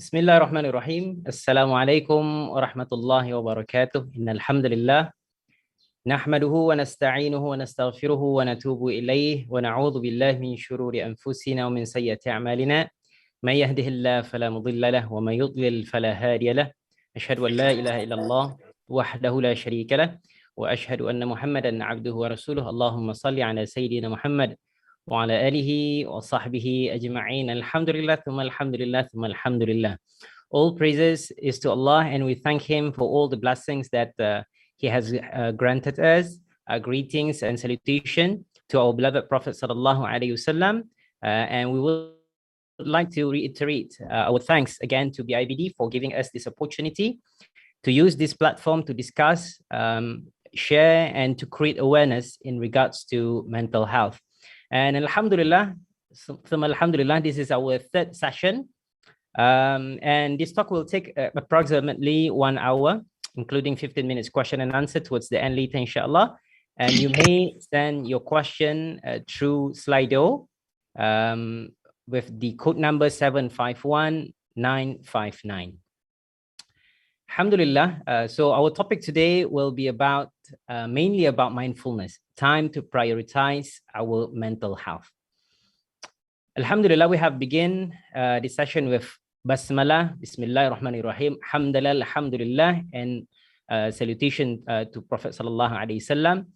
Bismillahirrahmanirrahim. Assalamualaikum warahmatullahi wabarakatuh. Innal hamdalillah nahmaduhu wa nasta'inuhu wa nastaghfiruhu wa natubu ilaih wa na'udzu billahi min shururi anfusina wa min sayyiati a'malina. May yahdihillahu fala mudilla lahu wa may yudlil fala hadiya lahu. Asyhadu an la ilaha illallah wahdahu la syarika lahu wa asyhadu anna Muhammadan 'abduhu wa rasuluhu. Allahumma shalli ala sayyidina Muhammad wa ala alihi wa sahbihi ajma'in. Alhamdulillah, thumma alhamdulillah, thumma alhamdulillah. All praises is to Allah, and we thank Him for all the blessings that He has granted us. Greetings and salutation to our beloved Prophet sallallahu alaihi wasallam, and we would like to reiterate our thanks again to BIBD for giving us this opportunity to use this platform to discuss, share, and to create awareness in regards to mental health. And Alhamdulillah, this is our third session. And this talk will take approximately 1 hour, including 15 minutes question and answer towards the end later, inshallah. And you may send your question through Slido with the code number 751959. Alhamdulillah. So our topic today will be about mainly about mindfulness, time to prioritize our mental health. Alhamdulillah, we have begun this session with Basmalah, Bismillahirrahmanirrahim, Hamdalillah, Alhamdulillah, and salutation to Prophet Sallallahu Alaihi Wasallam.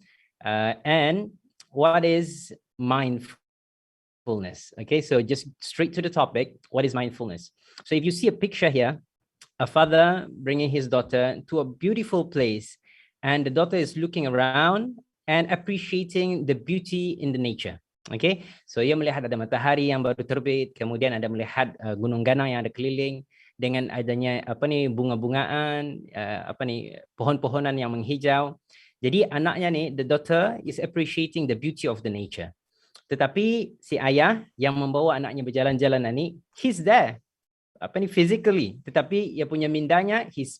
And what is mindfulness? Okay, so just straight to the topic, what is mindfulness? So if you see a picture here, a father bringing his daughter to a beautiful place, and the daughter is looking around and appreciating the beauty in the nature. Okay, so ia melihat ada matahari yang baru terbit, kemudian ada melihat gunung ganang yang ada keliling dengan adanya bunga-bungaan, pohon-pohonan yang menghijau. Jadi anaknya ni, the daughter is appreciating the beauty of the nature. Tetapi si ayah yang membawa anaknya berjalan-jalan ni, he's there, physically, tetapi ia punya mindanya, his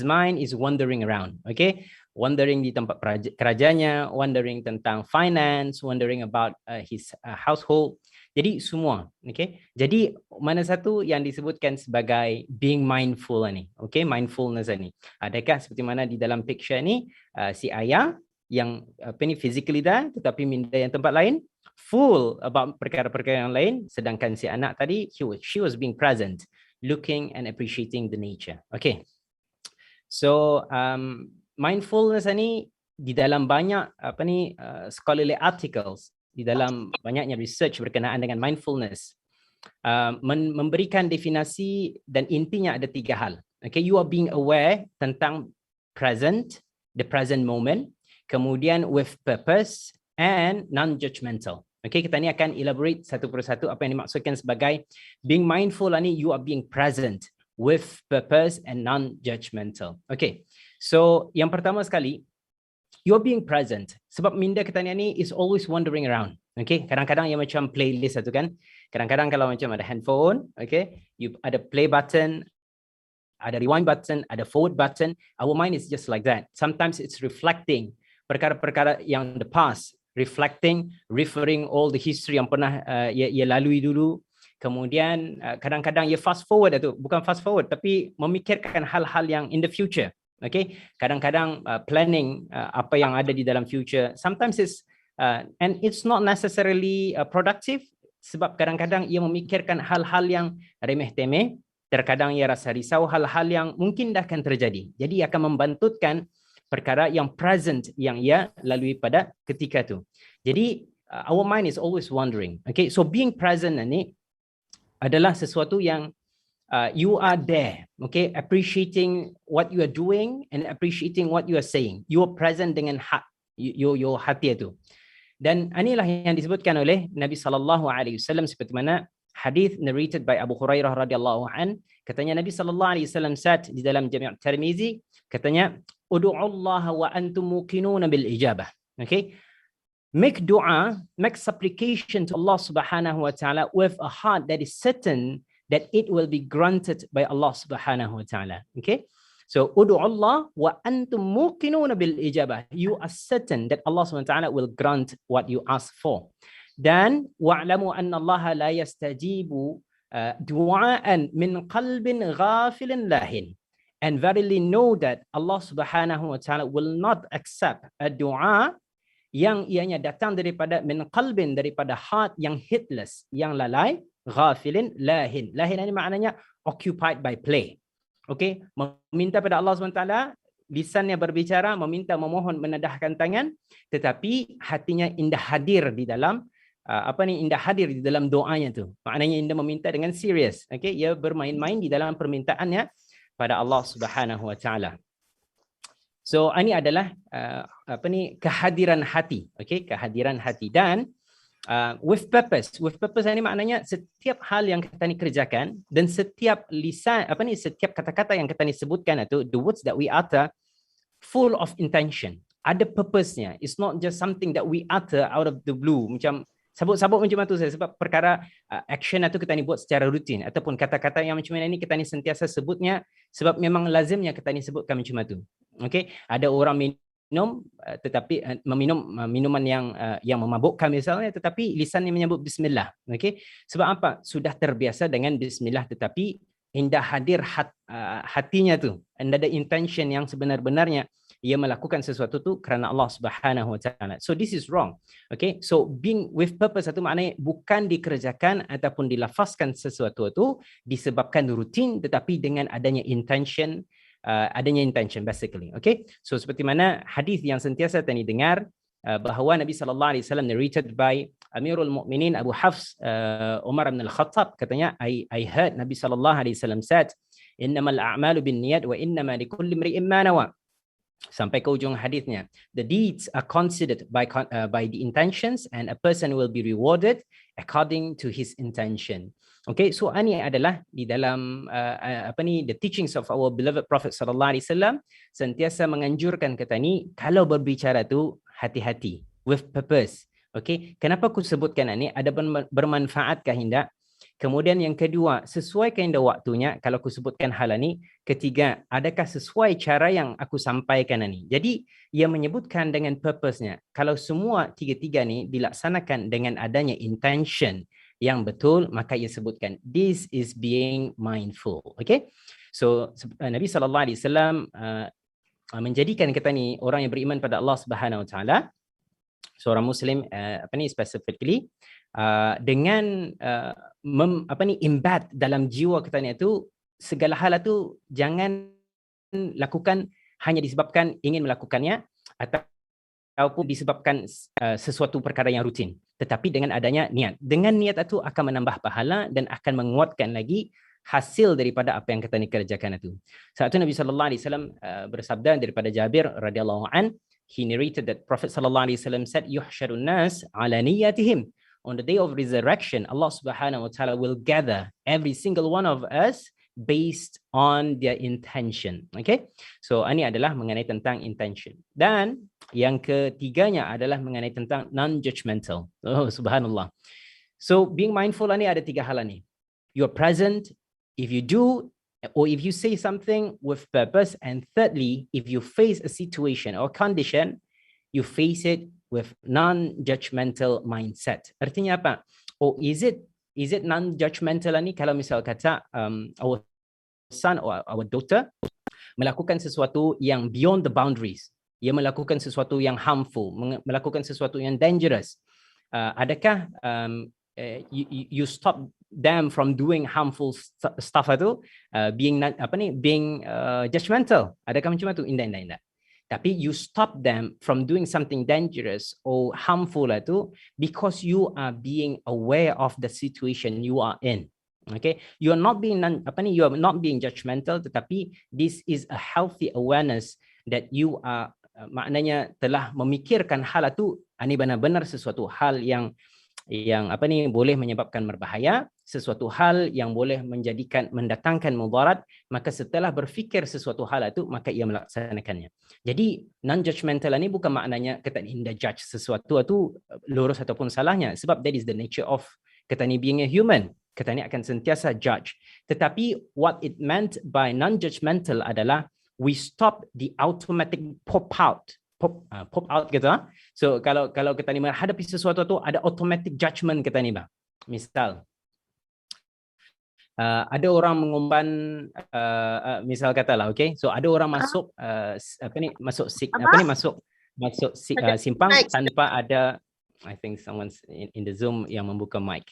mind is wandering around. Okay, wondering di tempat kerajanya, wondering tentang finance, wondering about his household. Jadi semua, okay. Jadi mana satu yang disebutkan sebagai being mindful ni, okay, mindfulness ni. Adakah seperti mana di dalam picture ni, si ayah yang physically dah, tetapi minda yang tempat lain, full about perkara-perkara yang lain, sedangkan si anak tadi, she was being present, looking and appreciating the nature. Okay, so mindfulness ni di dalam banyak scholarly articles, di dalam banyaknya research berkenaan dengan mindfulness, memberikan definisi dan intinya ada 3 hal. Okay, you are being aware tentang present, the present moment, kemudian with purpose and non-judgmental. Okay, kita ni akan elaborate satu persatu apa yang dimaksudkan sebagai being mindful ni, you are being present with purpose and non-judgmental. Okay, so yang pertama sekali, you are being present. Sebab minda kita ni is always wandering around. Okay, kadang-kadang yang macam playlist itu kan. Kadang-kadang kalau macam ada handphone, okay, you ada play button, ada rewind button, ada forward button. Our mind is just like that. Sometimes it's reflecting perkara-perkara yang the past, reflecting, referring all the history yang pernah ia lalui dulu. Kemudian kadang-kadang ia fast forward itu, bukan fast forward tapi memikirkan hal-hal yang in the future. Okay, kadang-kadang planning apa yang ada di dalam future. Sometimes it's and it's not necessarily productive, sebab kadang-kadang ia memikirkan hal-hal yang remeh-temeh. Terkadang ia rasa risau hal-hal yang mungkin dah akan terjadi. Jadi ia akan membantutkan perkara yang present yang ia lalui pada ketika itu. Jadi our mind is always wandering. Okay, so being present ini adalah sesuatu yang you are there, okay, appreciating what you are doing and appreciating what you are saying. You are present dengan your hati itu. Dan inilah yang disebutkan oleh Nabi sallallahu alaihi wasallam seperti mana hadis narrated by Abu Hurairah radhiyallahu an. Katanya Nabi sallallahu alaihi wasallam said di dalam Jami' Tirmizi, katanya ud'ullaha wa antum muqinuna bil ijabah. Okay, make dua, make supplication to Allah subhanahu wa ta'ala with a heart that is certain that it will be granted by Allah subhanahu wa ta'ala. Okay, so ud'ullah wa antum muqinuna bil ijabah, you are certain that Allah subhanahu wa ta'ala will grant what you ask for. Dan wa'lamu anna Allah la yastajibu du'aan min qalbin ghafilin lahin. And verily know that Allah Subhanahu wa taala will not accept a dua yang ianya datang daripada min qalbin, daripada heart yang heedless, yang lalai, ghafilin lahin. Lahin ini maknanya occupied by play. Okay, meminta pada Allah SWT, lisannya berbicara, meminta, memohon, menadahkan tangan, tetapi hatinya indah hadir di dalam indah hadir di dalam doanya tu. Maknanya indah meminta dengan serius. Okay, ia bermain-main di dalam permintaannya pada Allah Subhanahu wa taala. So ini adalah kehadiran hati. Okay, kehadiran hati. Dan with purpose. With purpose ini maknanya setiap hal yang kita ni kerjakan dan setiap lisan setiap kata-kata yang kita ni sebutkan itu, the words that we utter, full of intention. Ada purpose-nya. It's not just something that we utter out of the blue. Macam sabut-sabut macam tu saya, sebab perkara action itu kita ni buat secara rutin, ataupun kata-kata yang macam ini kita ni sentiasa sebutnya sebab memang lazimnya kita ni sebutkan macam tu. Okay, ada orang minum tetapi meminum minuman yang memabukkan misalnya, tetapi lisannya menyebut bismillah. Okay, sebab apa? Sudah terbiasa dengan bismillah, tetapi indah hadir hatinya tu, and ada intention yang sebenar-benarnya ia melakukan sesuatu tu kerana Allah Subhanahu wa taala. So this is wrong. Okay, so being with purpose itu maknanya bukan dikerjakan ataupun dilafazkan sesuatu itu disebabkan rutin, tetapi dengan adanya intention, basically. Okay, so seperti mana hadis yang sentiasa tadi dengar bahawa Nabi sallallahu alaihi wasallam narrated by Amirul Mukminin Abu Hafs Umar bin Al-Khattab, katanya I heard Nabi sallallahu alaihi wasallam said, innamal a'malu binniyat wa innama likulli imri'in ma nawa. Sampai ke ujung hadisnya, the deeds are considered by the intentions and a person will be rewarded according to his intention. Okay, so ini adalah di dalam the teachings of our beloved Prophet sallallahu alaihi wasallam, sentiasa menganjurkan kita ni kalau berbicara tu hati-hati, with purpose. Okay, kenapa aku sebutkan ini? Ada bermanfaatkah hendak? Kemudian yang kedua, sesuaikah indah waktunya kalau aku sebutkan hal ini? Ketiga, adakah sesuai cara yang aku sampaikan ini? Jadi, ia menyebutkan dengan purpose-nya. Kalau semua tiga-tiga ni dilaksanakan dengan adanya intention yang betul, maka ia sebutkan this is being mindful. Okay? So, Nabi sallallahu alaihi wasallam menjadikan kita ni orang yang beriman pada Allah Subhanahu wa taala, seorang muslim specifically, dengan embed dalam jiwa kita ni itu segala hal itu jangan lakukan hanya disebabkan ingin melakukannya ataupun disebabkan sesuatu perkara yang rutin, tetapi dengan adanya niat. Dengan niat itu akan menambah pahala dan akan menguatkan lagi hasil daripada apa yang kita ni kerjakan itu. Saat itu Nabi sallallahu alaihi wasallam bersabda daripada Jabir radhiyallahu an, he narrated that Prophet sallallahu alaihi wasallam said, yuhsyarun nas ala niyatihim. On the day of resurrection, Allah Subhanahu wa taala will gather every single one of us based on their intention. Okay? So ini adalah mengenai tentang intention. Dan yang ketiganya adalah mengenai tentang non-judgmental. Oh, subhanallah. So being mindful ini ada tiga hal ini. You're present if you do or if you say something with purpose, and thirdly, if you face a situation or condition, you face it with non-judgmental mindset. Artinya apa? Oh, is it non-judgmental ni kalau misal kata our son or our daughter melakukan sesuatu yang beyond the boundaries, ia melakukan sesuatu yang harmful, melakukan sesuatu yang dangerous, adakah you stop them from doing harmful stuff itu, being judgmental? Adakah macam itu? Indah. Tapi you stop them from doing something dangerous or harmful itu because you are being aware of the situation you are in. Okay, you are not being judgmental, tetapi this is a healthy awareness that you are maknanya telah memikirkan hal itu ini benar-benar sesuatu hal yang boleh menyebabkan berbahaya, sesuatu hal yang boleh mendatangkan mudarat, maka setelah berfikir sesuatu hal itu maka ia melaksanakannya. Jadi non-judgmental ini bukan maknanya kita tidak judge sesuatu itu lurus ataupun salahnya, sebab that is the nature of kita ni being a human. Kita ni akan sentiasa judge. Tetapi what it meant by non-judgmental adalah we stop the automatic pop out gitu. So kalau kita ni menghadapi sesuatu tu ada automatic judgment kita ni bang. Misal ada orang mengumpan misal katalah, okay, so ada orang masuk masuk simpang tanpa ada, I think someone's in the Zoom yang membuka mic.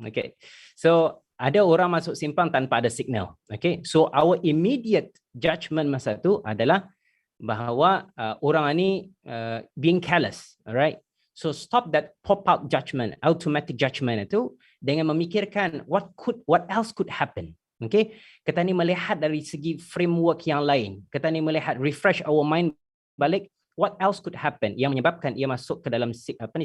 Okay, so ada orang masuk simpang tanpa ada signal. Okay, so our immediate judgment masa tu adalah bahawa orang ini being careless, alright. So stop that pop-out judgment, automatic judgment itu dengan memikirkan what else could happen. Okay, kita ni melihat dari segi framework yang lain. Kita ni melihat, refresh our mind balik, what else could happen yang menyebabkan ia masuk ke dalam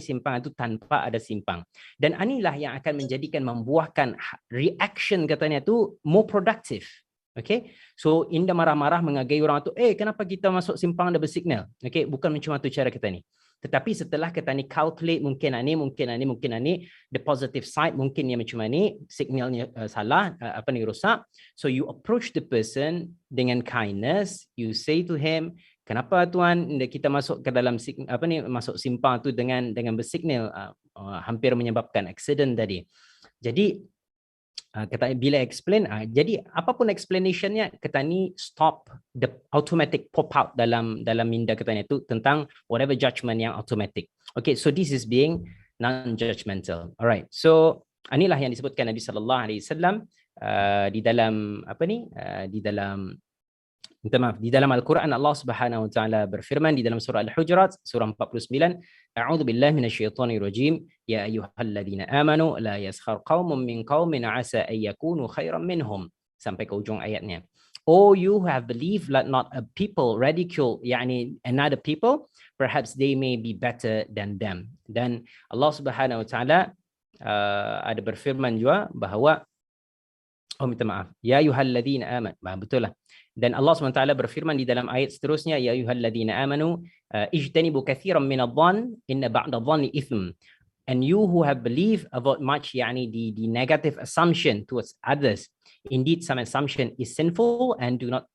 simpang itu tanpa ada simpang. Dan inilah yang akan menjadikan, membuahkan reaction katanya tu more productive. Okay, so Indah marah-marah menghargai orang tu, kenapa kita masuk simpang ada bersignal? Okay, bukan macam tu cara kita ni. Tetapi setelah kita ni calculate, mungkin ni, the positive side, mungkin yang macam ni, signalnya salah, rusak. So you approach the person dengan kindness, you say to him, kenapa tuan kita masuk ke dalam masuk simpang tu dengan bersignal, hampir menyebabkan accident tadi. Jadi kita bila explain, jadi apapun explanationnya, kita ni stop the automatic pop out dalam minda kita ni tu tentang whatever judgment yang automatic. Okay, so this is being non-judgmental. Alright, so inilah yang disebutkan Nabi sallallahu alaihi wasallam di dalam Al-Quran. Allah Subhanahu wa taala berfirman di dalam surah Al-Hujurat surah 49, A'udzu billahi minasyaitonir rajim, ya ayyuhalladzina amanu la yaskhar qaumun min qaumin 'asa ay yakunu khairan minhum, sampai ke ujung ayatnya. Oh, you have believed, let not a people ridicule yani another people, perhaps they may be better than them. Dan Allah Subhanahu wa taala ada berfirman juga bahawa minta maaf, ya ayyuhalladzina amanu, betul lah. Dan Allah SWT berfirman di dalam ayat seterusnya, ya ayyuhalladzina amanu ijtanibu katsiran minadh-dhann inna ba'dadh-dhanni ithm. And you who have believed, avoid much, yani the negative assumption towards others. Indeed, some assumption is sinful, and do not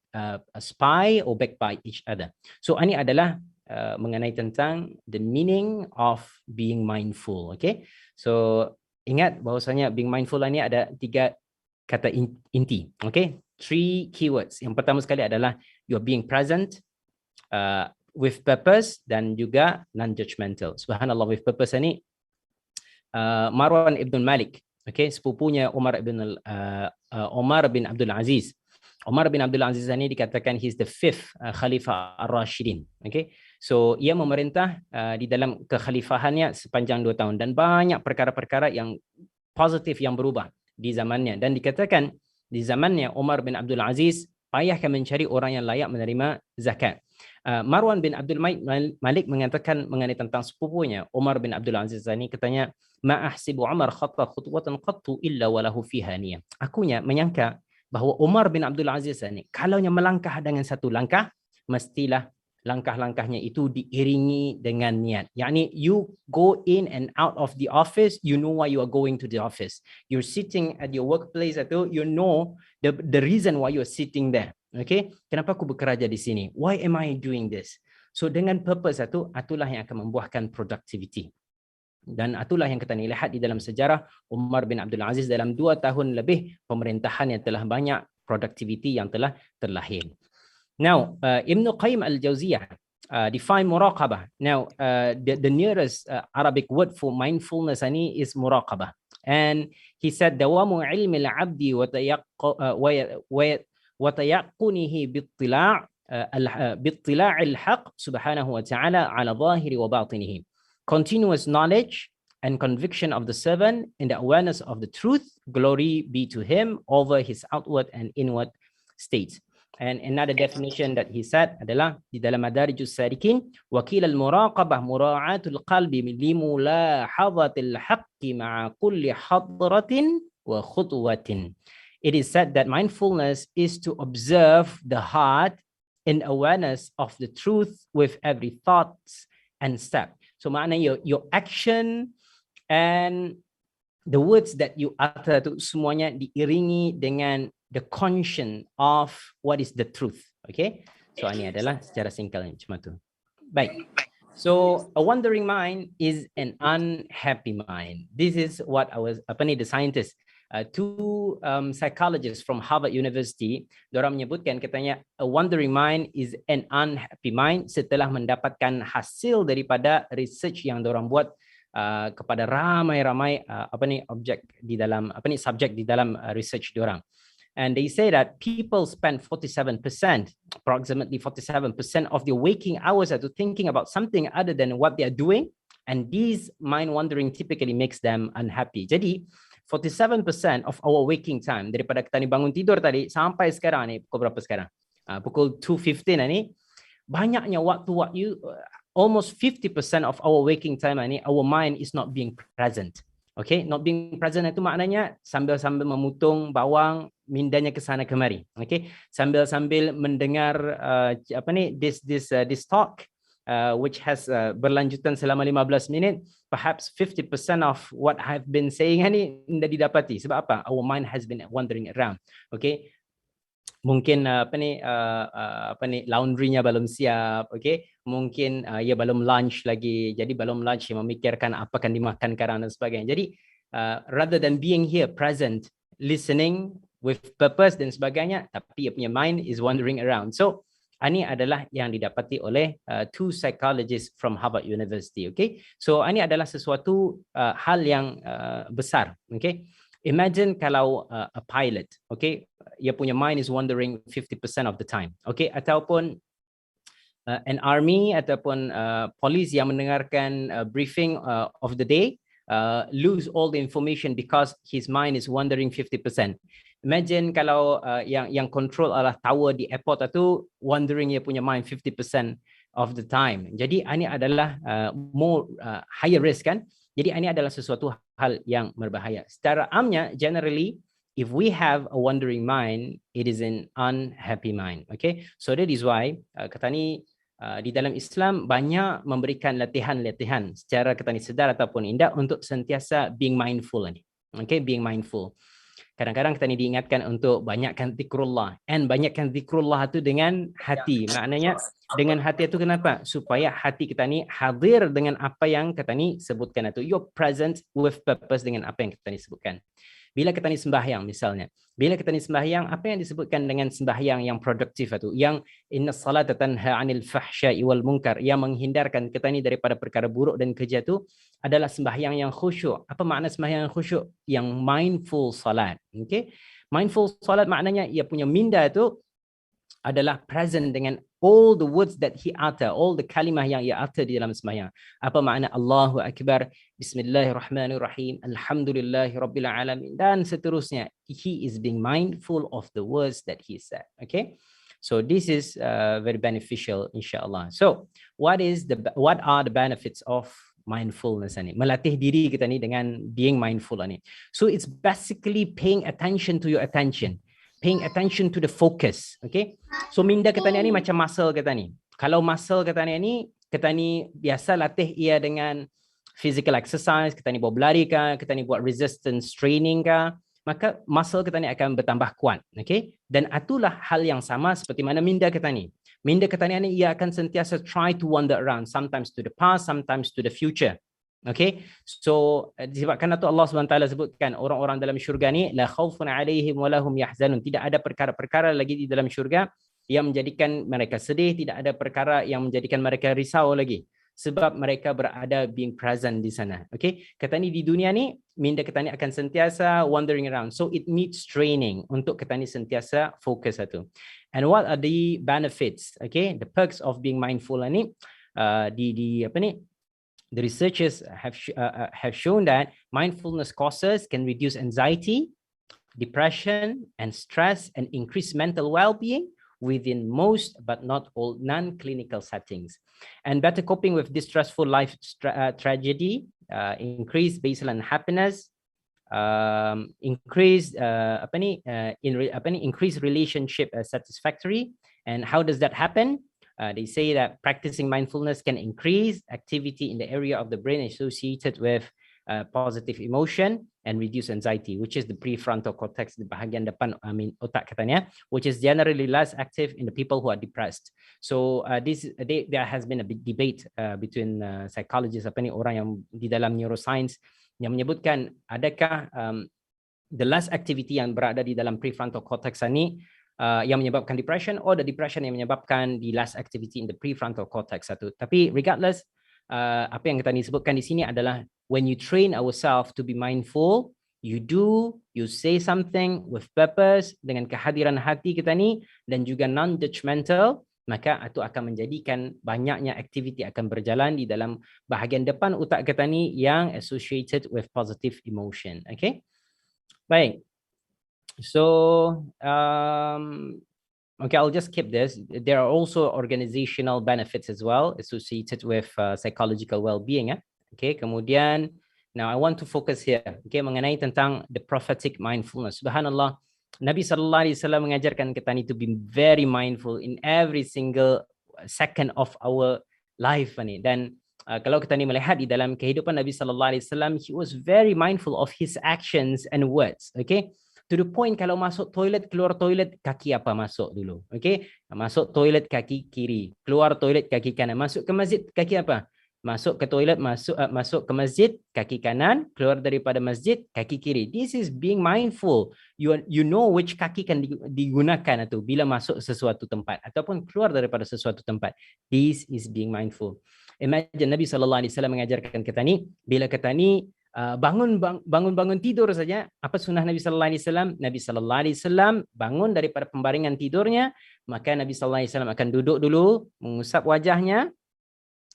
spy or backbite each other. So ini adalah mengenai tentang the meaning of being mindful. Okay, so ingat bahwasanya being mindful ini ada 3 kata inti. Okay, 3 keywords. Yang pertama sekali adalah you're being present, with purpose, dan juga non-judgmental. Subhanallah, with purpose ini Marwan ibn Malik, okay, sepupunya Umar bin Abdul Aziz. Umar bin Abdul Aziz ini dikatakan he's the 5th Khalifah Ar-Rashidin. Okay, so ia memerintah di dalam kekhalifahannya sepanjang 2 tahun, dan banyak perkara-perkara yang positif yang berubah di zamannya. Dan dikatakan di zamannya Umar bin Abdul Aziz payahkan mencari orang yang layak menerima zakat. Marwan bin Abdul Malik mengatakan mengenai tentang sepupunya Umar bin Abdul Aziz ini, katanya, ma ahsibu Umar khatta khutwatan qattu illa walahu fiha niyah. Akunya menyangka bahawa Umar bin Abdul Aziz ini kalaunya melangkah dengan satu langkah, mestilah langkah-langkahnya itu diiringi dengan niat. Yani you go in and out of the office, you know why you are going to the office. You're sitting at your workplace atau you know the reason why you're sitting there. Okay, kenapa aku bekerja di sini? Why am I doing this? So dengan purpose itulah yang akan membuahkan productivity. Dan itulah yang kita lihat di dalam sejarah Umar bin Abdul Aziz dalam 2 tahun lebih pemerintahan yang telah banyak productivity yang telah terlahir. Now, Ibn Qayyim al-Jawziyah define muraqabah. Now, the nearest Arabic word for mindfulness is muraqabah. And he said, dawamu ilmi al-abdi wa tayaqqunihi bittila' al-haq subhanahu wa ta'ala ala zahiri wa batinihi. Continuous knowledge and conviction of the servant in the awareness of the truth, glory be to him over his outward and inward states. And another definition that he said adalah di dalam Madarijus Salikin, wakil al-muraqabah mura'atul qalbi limulahadhatil haqqi ma'a kulli hadratin wa khutwatin. It is said that mindfulness is to observe the heart in awareness of the truth with every thought and step. So maknanya your action and the words that you utter itu semuanya diiringi dengan the conscience of what is the truth. Okay, so ini adalah secara singkatnya cuma tu. Baik, so a wandering mind is an unhappy mind. This is what the scientists two psychologists from Harvard University, diorang menyebutkan katanya a wandering mind is an unhappy mind setelah mendapatkan hasil daripada research yang diorang buat kepada ramai-ramai subjek di dalam research diorang. And they say that people spend 47%, approximately 47% of their waking hours to thinking about something other than what they are doing. And these mind wandering typically makes them unhappy. Jadi, 47% of our waking time, daripada kita ni bangun tidur tadi, sampai sekarang ni, pukul berapa sekarang? Pukul 2:15 ni, banyaknya waktu almost 50% of our waking time ni, our mind is not being present. Okay, not being present itu maknanya sambil-sambil memutung bawang, mindanya ke sana kemari. Okay, sambil-sambil mendengar this talk which has berlanjutan selama 15 minit, perhaps 50% of what I've been saying ini tidak didapati. Sebab apa? Our mind has been wandering around. Okay, mungkin laundry-nya belum siap, okay? Mungkin ia belum lunch lagi, jadi belum lunch, memikirkan apa akan dimakan sekarang dan sebagainya. Jadi rather than being here present, listening with purpose dan sebagainya, tapi ia punya mind is wandering around. So ini adalah yang didapati oleh two psychologists from Harvard University. Okay, so ini adalah sesuatu hal yang besar. Okay, imagine kalau a pilot, okay, ia punya mind is wandering 50% of the time. Okay, ataupun an army ataupun police yang mendengarkan briefing of the day lose all the information because his mind is wandering 50%. Imagine kalau yang control adalah tower di airport itu wandering ia punya mind 50% of the time. Jadi ini adalah more higher risk kan. Jadi ini adalah sesuatu hal yang berbahaya. Secara amnya, generally, if we have a wandering mind, it is an unhappy mind. Okay, so that is why kata ni di dalam Islam banyak memberikan latihan-latihan secara kata ni sedar ataupun tidak untuk sentiasa being mindful ni. Okay, being mindful. Kadang-kadang kita ni diingatkan untuk banyakkan zikrullah, and banyakkan zikrullah itu dengan hati. Maknanya dengan hati itu kenapa? Supaya hati kita ni hadir dengan apa yang kita ni sebutkan itu. You're present with purpose dengan apa yang kita ni sebutkan. Bila kita ni sembahyang misalnya, bila kita ni sembahyang, apa yang disebutkan dengan sembahyang yang produktif itu, yang inna salata tanha 'anil fahsya'i wal munkar, yang menghindarkan kita ni daripada perkara buruk dan keji itu adalah sembahyang yang khusyuk. Apa makna sembahyang yang khusyuk? Yang mindful salat. Okay? Mindful salat maknanya ia punya minda itu adalah present dengan all the words that he utter, all the kalimah yang ia utter di dalam sembahyang. Apa makna Allahu Akbar, Bismillahirrahmanirrahim, Alhamdulillahirabbil alamin dan seterusnya. He is being mindful of the words that he said. Okay, so this is very beneficial, insyaAllah. So what are the benefits of mindfulness ni? Melatih diri kita ni dengan being mindful ni. So it's basically paying attention to your attention. Paying attention to the focus. Okay, so minda kita ni macam muscle kita ni. Kalau muscle kita ni biasa latih ia dengan physical exercise, kita ni buat berlari ke, kita ni buat resistance training ke, maka muscle kita ni akan bertambah kuat. Okay, dan itulah hal yang sama seperti mana minda kita ni. Minda kita ni ia akan sentiasa try to wander around, sometimes to the past, sometimes to the future. Okay, so disebabkan itu Allah SWT sebutkan orang-orang dalam syurga ni la khaufun alaihim wa lahum yahzanun, tidak ada perkara-perkara lagi di dalam syurga yang menjadikan mereka sedih, tidak ada perkara yang menjadikan mereka risau lagi sebab mereka berada being present di sana. Okay, kata ni di dunia ni minda kita ni akan sentiasa wandering around, so it needs training untuk kita ni sentiasa fokus satu. And what are the benefits? Okay, the perks of being mindful ni the researchers have shown that mindfulness causes can reduce anxiety, depression, and stress, and increase mental well-being within most but not all non-clinical settings. And better coping with distressful life tragedy, increase baseline happiness, increase increase relationship satisfactory. And how does that happen? They say that practicing mindfulness can increase activity in the area of the brain associated with positive emotion and reduce anxiety, which is the prefrontal cortex, the bahagian depan otak katanya, which is generally less active in the people who are depressed. So there has been a big debate between psychologists, orang yang di dalam neuroscience yang menyebutkan adakah the last activity yang berada di dalam prefrontal cortex ni yang menyebabkan depression, or the depression yang menyebabkan the last activity in the prefrontal cortex satu. Tapi regardless, apa yang kita disebutkan di sini adalah when you train ourselves to be mindful, you say something with purpose, dengan kehadiran hati kita ni, dan juga non-judgmental, maka itu akan menjadikan banyaknya aktiviti akan berjalan di dalam bahagian depan otak kita ni yang associated with positive emotion. Okay? Baik. So, okay, I'll just skip this. There are also organizational benefits as well associated with psychological well-being. Okay, kemudian, now I want to focus here, okay, mengenai tentang the prophetic mindfulness. Subhanallah, Nabi Sallallahu Alaihi Wasallam mengajarkan kita ni to be very mindful in every single second of our life ni. Dan kalau kita ni melihat di dalam kehidupan Nabi Sallallahu Alaihi Wasallam, he was very mindful of his actions and words. Okay. To the point kalau masuk toilet, keluar toilet, kaki apa masuk dulu. Okay. Masuk toilet, kaki kiri. Keluar toilet, kaki kanan. Masuk ke masjid, kaki apa? Masuk ke toilet, masuk ke masjid, kaki kanan. Keluar daripada masjid, kaki kiri. This is being mindful. You know which kaki kan digunakan itu bila masuk sesuatu tempat. Ataupun keluar daripada sesuatu tempat. This is being mindful. Imagine Nabi Sallallahu Alaihi Wasallam mengajarkan kita ni, bila kita ni bangun tidur saja, apa sunnah Nabi Sallallahu Alaihi Wasallam? Nabi Sallallahu Alaihi Wasallam bangun daripada pembaringan tidurnya, maka Nabi Sallallahu Alaihi Wasallam akan duduk dulu, mengusap wajahnya,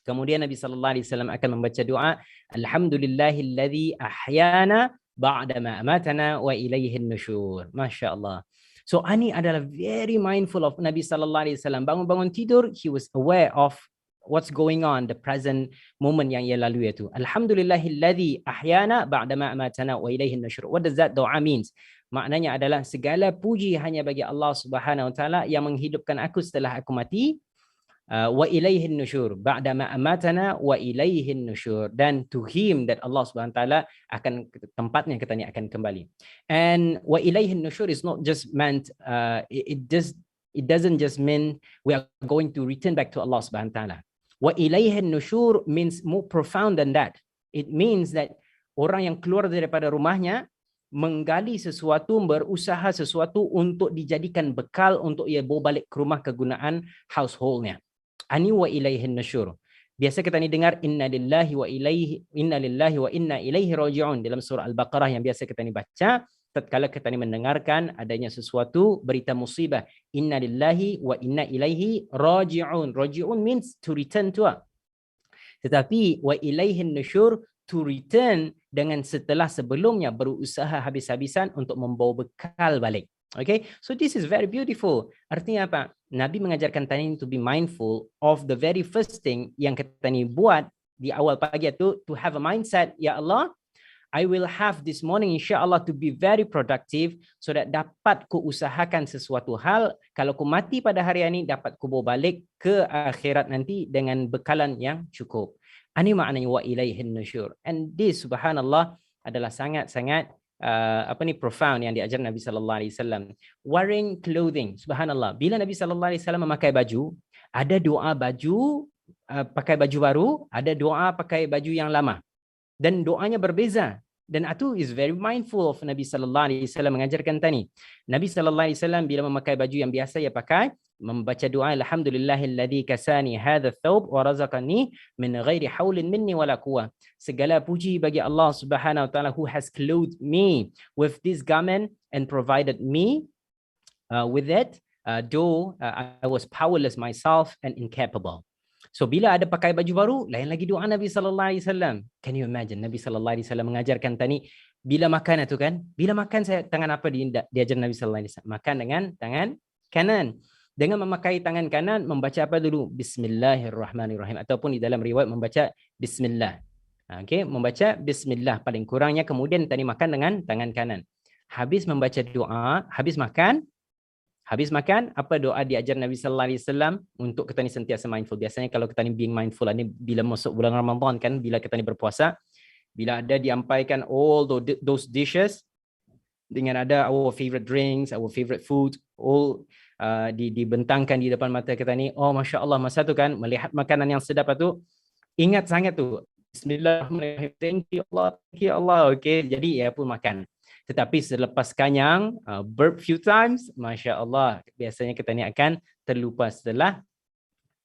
kemudian Nabi Sallallahu Alaihi Wasallam akan membaca doa, Alhamdulillahilladzi ahyana ba'dama amatana wa ilaihin nusyur. Masya Allah. So Ani adalah very mindful of Nabi Sallallahu Alaihi Wasallam. Bangun tidur, he was aware of what's going on, the present moment yang ia lalui itu. Alhamdulillahilladzi ahyana ba'dama amatana wa ilaihin nusyur. What does that doa means? Maknanya adalah segala puji hanya bagi Allah Subhanahu wa taala yang menghidupkan aku setelah aku mati. Wa ilaihin nusyur, ba'dama amatana wa ilaihin nusyur, dan to him that Allah Subhanahu wa taala akan tempatnya kita ni akan kembali. And wa ilaihin nusyur is not just meant it doesn't just mean we are going to return back to Allah Subhanahu wa taala. Wa ilaihin nusyur means more profound than that. It means that orang yang keluar daripada rumahnya menggali sesuatu, berusaha sesuatu untuk dijadikan bekal untuk ia bawa balik ke rumah kegunaan householdnya. Ani wa ilaihin nusyur. Biasa kita ni dengar inna lillahi wa inna ilaihi raji'un dalam surah Al-Baqarah yang biasa kita ni baca tatkala kita ni mendengarkan adanya sesuatu berita musibah, inna lillahi wa inna ilaihi raji'un. Raji'un means to return to. Tetapi wa ilaihin nusyur, to return dengan setelah sebelumnya berusaha habis-habisan untuk membawa bekal balik. Okay, so this is very beautiful. Artinya apa? Nabi mengajarkan tadi to be mindful of the very first thing yang kita ni buat di awal pagi itu, to have a mindset, ya Allah, I will have this morning insya-Allah to be very productive so that dapat ku usahakan sesuatu hal, kalau ku mati pada hari ini dapat ku bawa balik ke akhirat nanti dengan bekalan yang cukup. Ini maknanya wa ilaihin nusyur. And this subhanallah adalah sangat-sangat profound yang diajar Nabi Sallallahu Alaihi Wasallam. Wearing clothing, subhanallah. Bila Nabi Sallallahu Alaihi Wasallam memakai baju, ada doa baju pakai baju baru, ada doa pakai baju yang lama. Dan doanya berbeza. Dan itu is very mindful of Nabi Sallallahu Alaihi Wasallam mengajarkan tadi. Nabi Sallallahu Alaihi Wasallam bila memakai baju yang biasa ia pakai, membaca doa alhamdulillahilladzi kasani hadha thawb wa razaqani min ghairi haulin minni wala quwwah. Segala puji bagi Allah Subhanahu wa taala who has clothed me with this garment and provided me with it, though I was powerless myself and incapable. So bila ada pakai baju baru, lain lagi doa Nabi Sallallahu Alaihi Wasallam. Can you imagine Nabi Sallallahu Alaihi Wasallam mengajarkan tadi, bila makan itu kan, bila makan saya tangan apa diajar Nabi Sallallahu Alaihi Wasallam? Makan dengan tangan kanan. Dengan memakai tangan kanan, membaca apa dulu? Bismillahirrahmanirrahim. Ataupun di dalam riwayat membaca Bismillah. Okay, membaca Bismillah paling kurangnya, kemudian tadi makan dengan tangan kanan. Habis membaca doa, habis makan, apa doa diajar Nabi Sallallahu Alaihi Wasallam untuk kita ni sentiasa mindful. Biasanya kalau kita ni being mindful ni bila masuk bulan Ramadan kan, bila kita ni berpuasa, bila ada diampaikan all those dishes dengan ada our favorite drinks, our favorite food, all dibentangkan di depan mata kita ni. Oh Masya Allah, masa tu kan melihat makanan yang sedap itu, ingat sangat tu Bismillahirrahmanirrahim, thank you Allah, okay, jadi ia pun makan. Tetapi selepas kenyang, burp few times, Masya Allah, biasanya kita ni akan terlupa setelah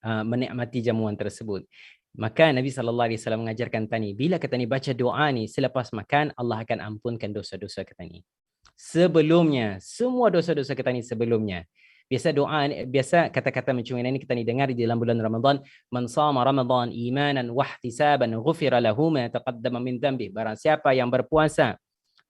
menikmati jamuan tersebut. Maka Nabi SAW mengajarkan kita ni, bila kita ni baca doa ni selepas makan, Allah akan ampunkan dosa-dosa kita ni. Sebelumnya, semua dosa-dosa kita ni sebelumnya. Biasa kata-kata macam ini kita ni dengar di dalam bulan Ramadan, man sama Ramadan imanan wa ihtisaban ghufira lahu ma taqaddama min dhanbi. Barang siapa yang berpuasa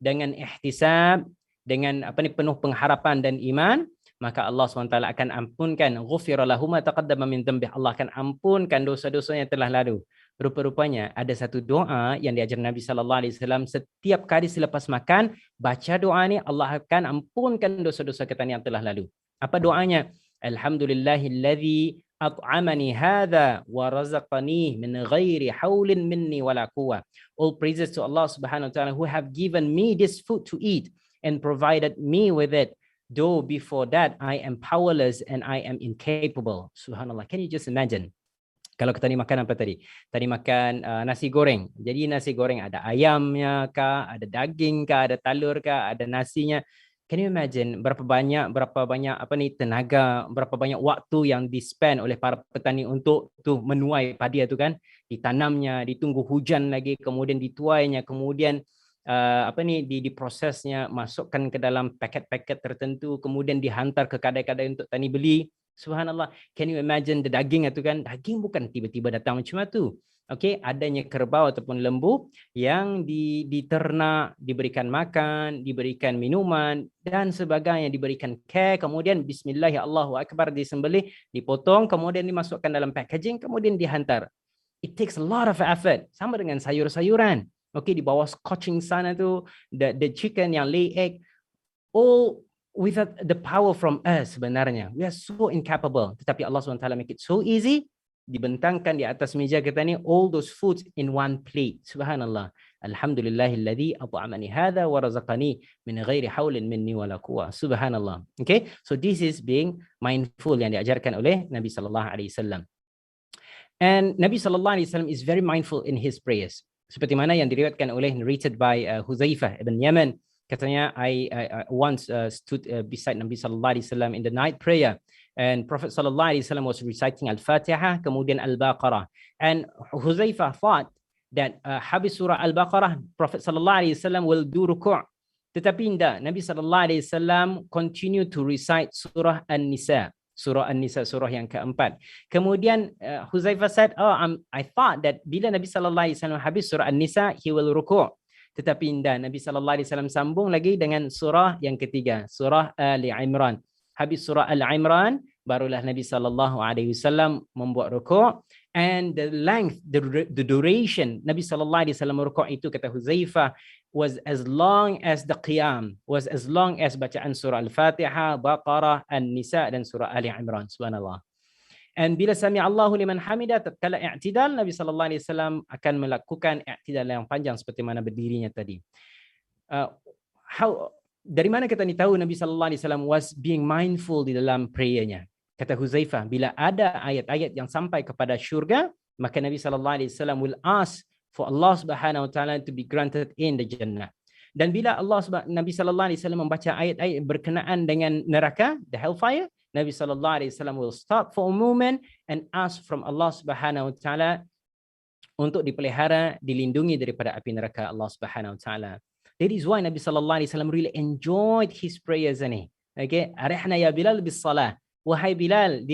dengan ihtisab, dengan penuh pengharapan dan iman, maka Allah SWT akan ampunkan ghufira lahu ma taqaddama min dhanbi. Allah akan ampunkan dosa-dosa yang telah lalu. Rupa-rupanya ada satu doa yang diajar Nabi SAW, setiap kali selepas makan baca doa ni, Allah akan ampunkan dosa-dosa kita yang telah lalu. Apa doanya? Alhamdulillahilladzi at'amani hadha wa razaqani min ghairi haulin minni wala quwwah. All praises to Allah Subhanahu wa ta'ala who have given me this food to eat and provided me with it, though before that I am powerless and I am incapable. Subhanallah. Can you just imagine? Kalau kita ni makan apa tadi? Tadi makan nasi goreng. Jadi nasi goreng ada ayamnya kah, ada daging kah, ada telur kah, ada nasinya. Can you imagine berapa banyak tenaga, berapa banyak waktu yang di-spend oleh para petani untuk menuai padi itu kan? Ditanamnya, ditunggu hujan lagi, kemudian dituainya, kemudian diprosesnya, masukkan ke dalam paket-paket tertentu, kemudian dihantar ke kedai-kedai untuk tani beli. Subhanallah. Can you imagine the daging itu kan? Daging bukan tiba-tiba datang macam itu. Okey, adanya kerbau ataupun lembu yang diternak, diberikan makan, diberikan minuman dan sebagainya, diberikan care, kemudian bismillah ya Allahu akbar, disembelih, dipotong, kemudian dimasukkan dalam packaging, kemudian dihantar. It takes a lot of effort. Sama dengan sayur-sayuran. Okey, di bawah scorching sana tu, the chicken yang lay egg, all without the power from us sebenarnya. We are so incapable. Tetapi Allah SWT make it so easy. Dibentangkan di atas meja kita ni all those foods in one plate. Subhanallah. Alhamdulillahilladzi at'amani hadha wa razaqani min ghairi haulin minni wala quwwah. Subhanallah. Okay? So this is being mindful yang diajarkan oleh Nabi sallallahu alaihi wasallam. And Nabi sallallahu alaihi wasallam is very mindful in his prayers. Seperti mana yang diriwayatkan oleh narrated by Huzaifah ibn Yaman. Katanya I once stood beside Nabi sallallahu alaihi wasallam in the night prayer. And Prophet sallallahu alaihi wasallam was reciting Al-Fatihah, kemudian Al-Baqarah. And Huzaifah thought that habis surah Al-Baqarah, Prophet sallallahu alaihi wasallam will do ruku'. Tetapi tidak, Nabi sallallahu alaihi wasallam continue to recite surah An-Nisa. Surah An-Nisa, surah yang keempat. Kemudian Huzaifah said, I thought that bila Nabi sallallahu alaihi wasallam habis surah An-Nisa, he will ruku'. Tetapi tidak, Nabi sallallahu alaihi wasallam sambung lagi dengan surah yang ketiga, surah Ali Imran. Habis surah Al-Imran, barulah Nabi sallallahu alaihi wasallam membuat rukuk, and the length, the duration Nabi sallallahu alaihi wasallam rukuk itu, kata Huzaifah, was as long as the qiyam, was as long as bacaan surah Al-Fatihah, Baqarah, An-Nisa dan surah Ali Imran. Subhanallah. And bila sami Allahu liman hamidah, tatkala i'tidal, Nabi sallallahu alaihi wasallam akan melakukan i'tidal yang panjang seperti mana berdirinya tadi. Dari mana kita ni tahu Nabi sallallahu alaihi wasallam was being mindful di dalam prayernya? Kata Huzaifah, bila ada ayat-ayat yang sampai kepada syurga, maka Nabi sallallahu alaihi wasallam will ask for Allah Subhanahu wa taala to be granted in the Jannah. Dan bila Nabi sallallahu alaihi wasallam membaca ayat-ayat berkenaan dengan neraka, the hellfire, Nabi sallallahu alaihi wasallam will stop for a moment and ask from Allah Subhanahu wa taala untuk dipelihara, dilindungi daripada api neraka Allah Subhanahu wa taala. That is why Nabi sallallahu alaihi wasallam really enjoyed his prayers ni. Okay, arihna ya Bilal bis salah. Wahai Bilal,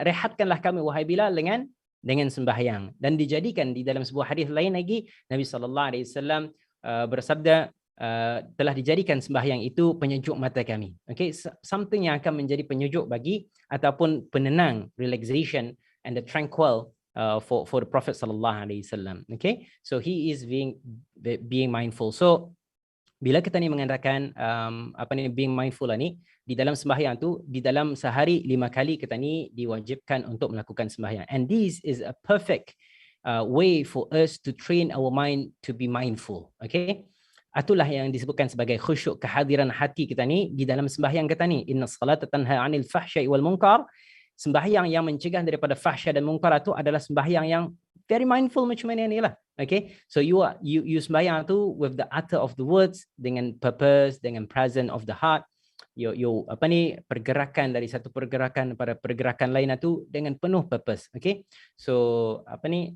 rehatkanlah kami wahai Bilal dengan sembahyang. Dan dijadikan di dalam sebuah hadis lain lagi, Nabi sallallahu alaihi wasallam bersabda, telah dijadikan sembahyang itu penyejuk mata kami. Okay, something yang akan menjadi penyejuk bagi ataupun penenang, relaxation and the tranquil for the Prophet sallallahu alaihi wasallam. Okay, so he is being mindful. So bila kita ni mengatakan being mindful ni, di dalam sembahyang tu, di dalam sehari 5 kali kita ni diwajibkan untuk melakukan sembahyang. And this is a perfect way for us to train our mind to be mindful. Okay, itulah yang disebutkan sebagai khusyuk, kehadiran hati kita ni di dalam sembahyang kita ni. Inna salata tanha 'anil fahsya'i wal munkar. Sembahyang yang mencegah daripada fahsya dan munkar itu adalah sembahyang yang very mindful macam mana ni lah. Okay, so you sembahyang tu with the utter of the words, dengan purpose, dengan presence of the heart. You apa ni, pergerakan dari satu pergerakan pada pergerakan lain tu dengan penuh purpose. Okay, so apa ni,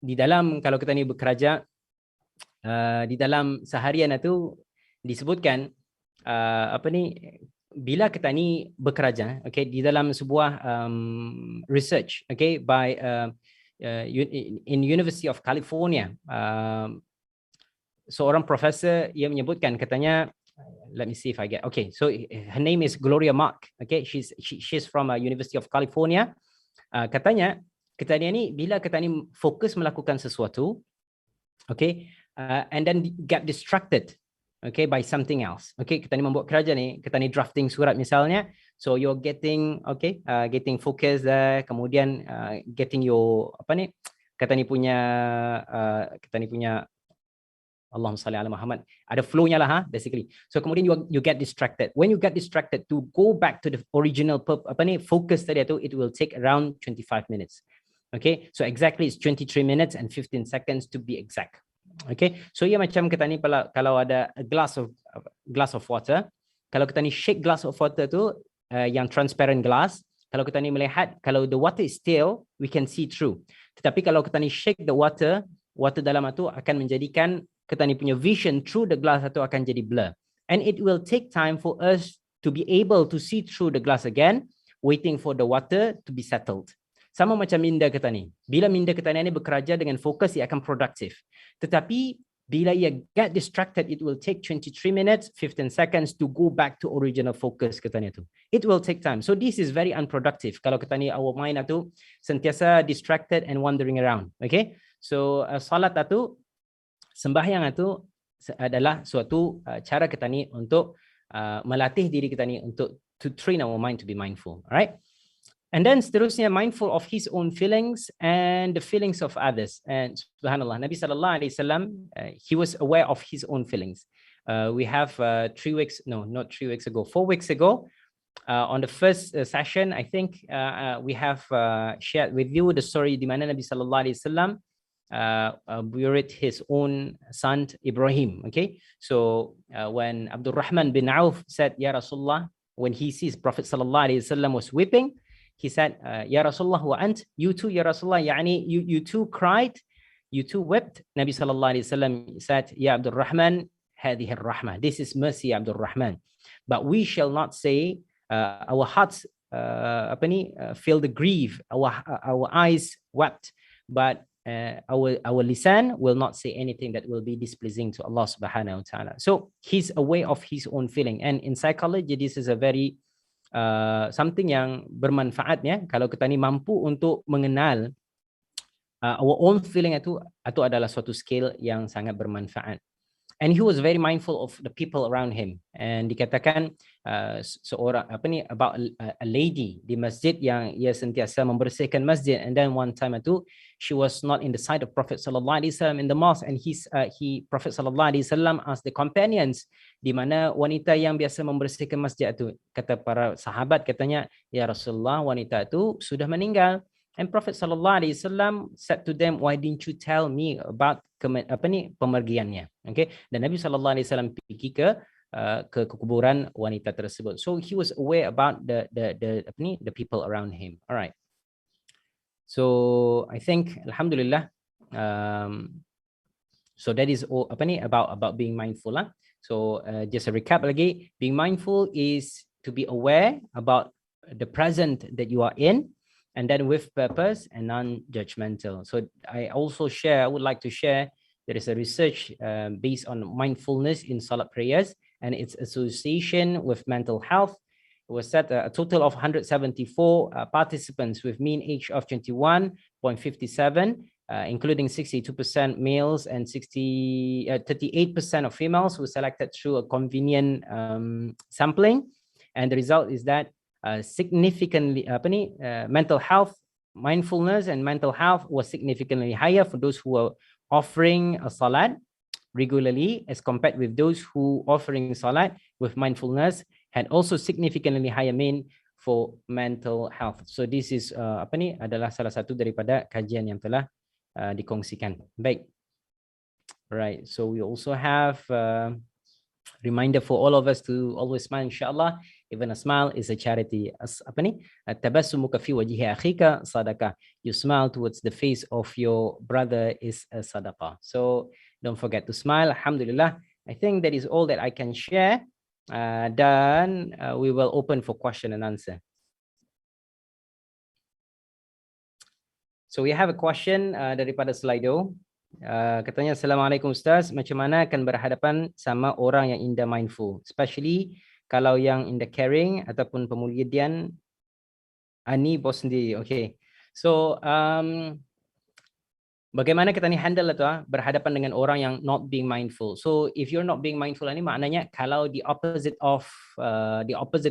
di dalam, kalau kita ni bekerja, di dalam seharian itu disebutkan apa ni, bila kita ni bekerja, okay, di dalam sebuah research, okay, by in University of California, seorang profesor yang menyebutkan, katanya, let me see if I get, okay, so her name is Gloria Mark, okay, she's from University of California. Katanya kita ni bila kita ni fokus melakukan sesuatu, okay, and then get distracted, okay, by something else. Okay, kita ni membuat kerja ni, kita ni drafting surat misalnya, so you're getting, okay, getting focus there, kemudian getting your apa ni, kita ni punya Allahumma salli ala Muhammad, ada flow-nya lah, basically. So kemudian you get distracted. When you get distracted, to go back to the original apa ni, focus tadi itu, it will take around 25 minutes. Okay, so exactly it's 23 minutes and 15 seconds to be exact. Okay, so ya macam kita ni kalau ada a glass of water, kalau kita ni shake glass of water tu, yang transparent glass, kalau kita ni melihat, kalau the water is still, we can see through. Tetapi kalau kita ni shake the water dalam itu akan menjadikan kita ni punya vision through the glass itu akan jadi blur. And it will take time for us to be able to see through the glass again, waiting for the water to be settled. Sama macam minda kita ni. Bila minda kita ni bekerja dengan fokus, ia akan produktif. Tetapi bila ia get distracted, it will take 23 minutes, 15 seconds to go back to original focus kita ni tu. It will take time. So this is very unproductive. Kalau kita ni, our mind itu sentiasa distracted and wandering around. Okay? So salat itu, sembahyang itu adalah suatu cara kita ni untuk melatih diri kita ni untuk to train our mind to be mindful. Alright? And then seterusnya, mindful of his own feelings and the feelings of others. And subhanallah, Nabi sallallahu alaihi wasallam, he was aware of his own feelings. We have 4 weeks ago, on the first session, I think we have shared with you the story di mana Nabi sallallahu alaihi wasallam buried his own son Ibrahim. Okay, so when Abdul Rahman bin Auf said, Ya Rasulullah, when he sees Prophet sallallahu alaihi wasallam was weeping, he said, Ya Rasulullah wa ant, you too, Ya Rasulullah, yani you too cried, you too wept. Nabi sallallahu alaihi wasallam said, Ya Abdul Rahman, hadhihi ar-rahmah, this is mercy, Abdul Rahman. But we shall not say our hearts feel the grief, our eyes wept, but our lisan will not say anything that will be displeasing to Allah subhanahu wa ta'ala. So he's aware of his own feeling, and in psychology this is a very something yang bermanfaat ya, kalau kita ni mampu untuk mengenal our own feeling itu adalah suatu skill yang sangat bermanfaat. And he was very mindful of the people around him. And dikatakan seorang about a lady di masjid yang ia sentiasa membersihkan masjid. And then one time itu, she was not in the sight of Prophet sallallahu alaihi wasallam in the mosque, and Prophet sallallahu alaihi wasallam asked the companions, di mana wanita yang biasa membersihkan masjid itu, kata para sahabat, katanya, ya Rasulullah, wanita itu sudah meninggal. And Prophet sallallahu alaihi wasallam said to them, why didn't you tell me about pemergiannya? Okay, dan Nabi sallallahu alaihi wasallam pergi ke kuburan wanita tersebut. So he was aware about the people around him. All right. So I think alhamdulillah, so that is all about being mindful lah. So just a recap lagi, being mindful is to be aware about the present that you are in, and then with purpose and non-judgmental. So I would like to share, there is a research based on mindfulness in salat prayers and its association with mental health. It was said a total of 174 participants with mean age of 21.57, including 62% males and 38% of females, who selected through a convenient sampling. And the result is that significantly mental health, mindfulness and mental health was significantly higher for those who were offering a salat regularly as compared with those who offering salat with mindfulness, had also significantly higher mean for mental health. So this is adalah salah satu daripada kajian yang telah dikongsikan. Baik. Right. So we also have reminder for all of us to always smile, inshallah. Even a smile is a charity. Tabassumuka fi wajhi akhika sadaqah. You smile towards the face of your brother is a sadaqah. So don't forget to smile. Alhamdulillah. I think that is all that I can share. Dan we will open for question and answer. So we have a question daripada Slido. Katanya, Assalamualaikum Ustaz, macam mana akan berhadapan sama orang yang indah mindful, especially kalau yang indah caring ataupun pemulihan ani bos sendiri. Okay, so bagaimana kita ni handle itu berhadapan dengan orang yang not being mindful. So if you're not being mindful ini maknanya kalau the opposite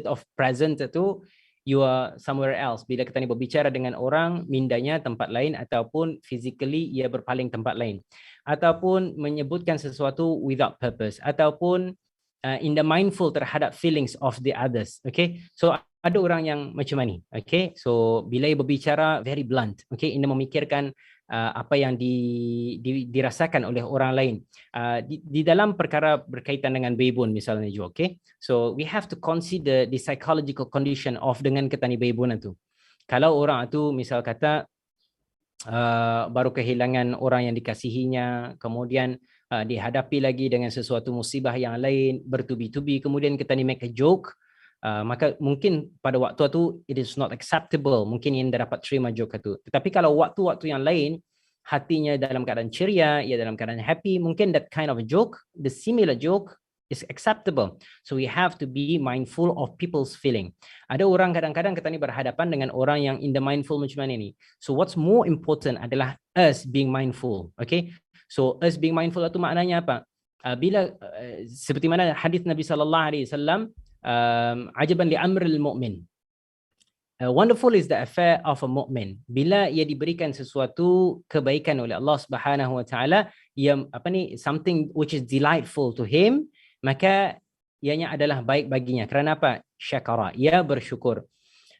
of present itu you are somewhere else. Bila kita ni berbicara dengan orang, mindanya tempat lain ataupun physically ia berpaling tempat lain. Ataupun menyebutkan sesuatu without purpose. Ataupun in the mindful terhadap feelings of the others. Okay. So ada orang yang macam ni. Okay. So bila ia berbicara very blunt. Okay. Ia memikirkan apa yang dirasakan oleh orang lain di dalam perkara berkaitan dengan baybun misalnya juga. Okay, so we have to consider the psychological condition of dengan ketani baybun itu. Kalau orang itu misal kata baru kehilangan orang yang dikasihinya, kemudian dihadapi lagi dengan sesuatu musibah yang lain, bertubi-tubi, kemudian ketani make a joke, maka mungkin pada waktu itu it is not acceptable, mungkin yang dapat terima joke itu. Tetapi kalau waktu-waktu yang lain hatinya dalam keadaan ceria, ia dalam keadaan happy, mungkin that kind of a joke, the similar joke is acceptable. So we have to be mindful of people's feeling. Ada orang kadang-kadang kita ni berhadapan dengan orang yang in the mindful macam mana ni. So what's more important adalah us being mindful. Okay, so us being mindful itu maknanya apa? Bila seperti mana hadis Nabi SAW, ajaban li amril mu'min. Wonderful is the affair of a mu'min. Bila ia diberikan sesuatu kebaikan oleh Allah Subhanahu wa taala, yang something which is delightful to him, maka ianya adalah baik baginya. Kerana apa? Syakara, ia bersyukur.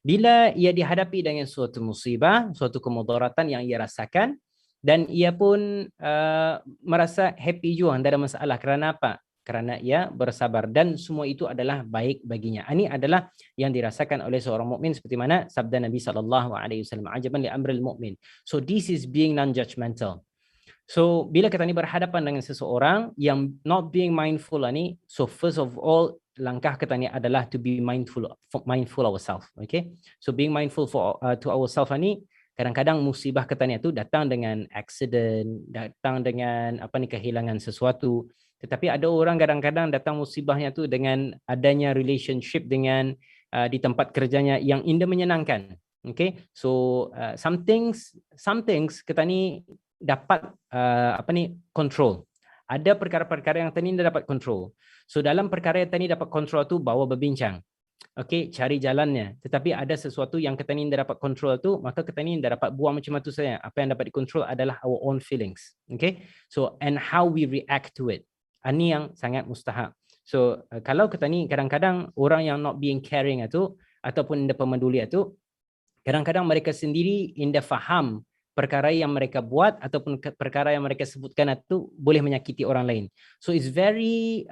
Bila ia dihadapi dengan suatu musibah, suatu kemudaratan yang ia rasakan, dan ia pun merasa happy juga, tidak ada masalah. Kerana apa? Kerana ia bersabar, dan semua itu adalah baik baginya. Ini adalah yang dirasakan oleh seorang mukmin seperti mana sabda Nabi SAW, ajaban li amril mu'min. So this is being non-judgmental. So bila kita ni berhadapan dengan seseorang yang not being mindful ni, so first of all langkah kita ni adalah to be mindful ourselves. Okay, so being mindful to ourselves ni, kadang-kadang musibah kita ni itu datang dengan accident, datang dengan kehilangan sesuatu. Tetapi ada orang kadang-kadang datang musibahnya tu dengan adanya relationship dengan di tempat kerjanya yang indah menyenangkan. Okay, so some things kita ni dapat control. Ada perkara-perkara yang tadi dapat control. So dalam perkara yang tadi dapat control tu bawa berbincang. Okay, cari jalannya. Tetapi ada sesuatu yang kita ni dapat control tu, maka kita ni dapat buang macam tu saja. Apa yang dapat dikontrol adalah our own feelings. Okay, so and how we react to it. Ini yang sangat mustahak. So kalau kita ni kadang-kadang orang yang not being caring itu ataupun indah pemeduli itu, kadang-kadang mereka sendiri indah faham perkara yang mereka buat ataupun perkara yang mereka sebutkan itu boleh menyakiti orang lain. So it's very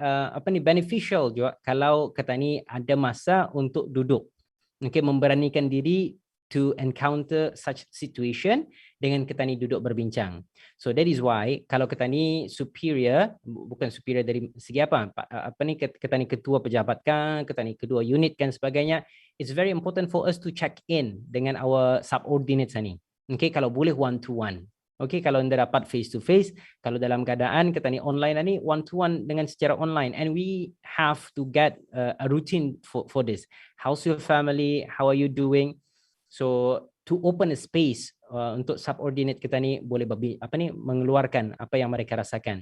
beneficial juga kalau kita ni ada masa untuk duduk, okay, memberanikan diri to encounter such situation dengan kita ni duduk berbincang. So that is why kalau kita ni superior, bukan superior dari segi apa ni, kita ni ketua pejabat kan, kita ni kedua unit kan sebagainya, it's very important for us to check in dengan our subordinates ni. Okay, kalau boleh one to one. Okay, kalau anda dapat face to face, kalau dalam keadaan kita ni online ni one to one dengan secara online, and we have to get a routine for this. How's your family? How are you doing? So to open a space untuk subordinate kita ni boleh mengeluarkan apa yang mereka rasakan.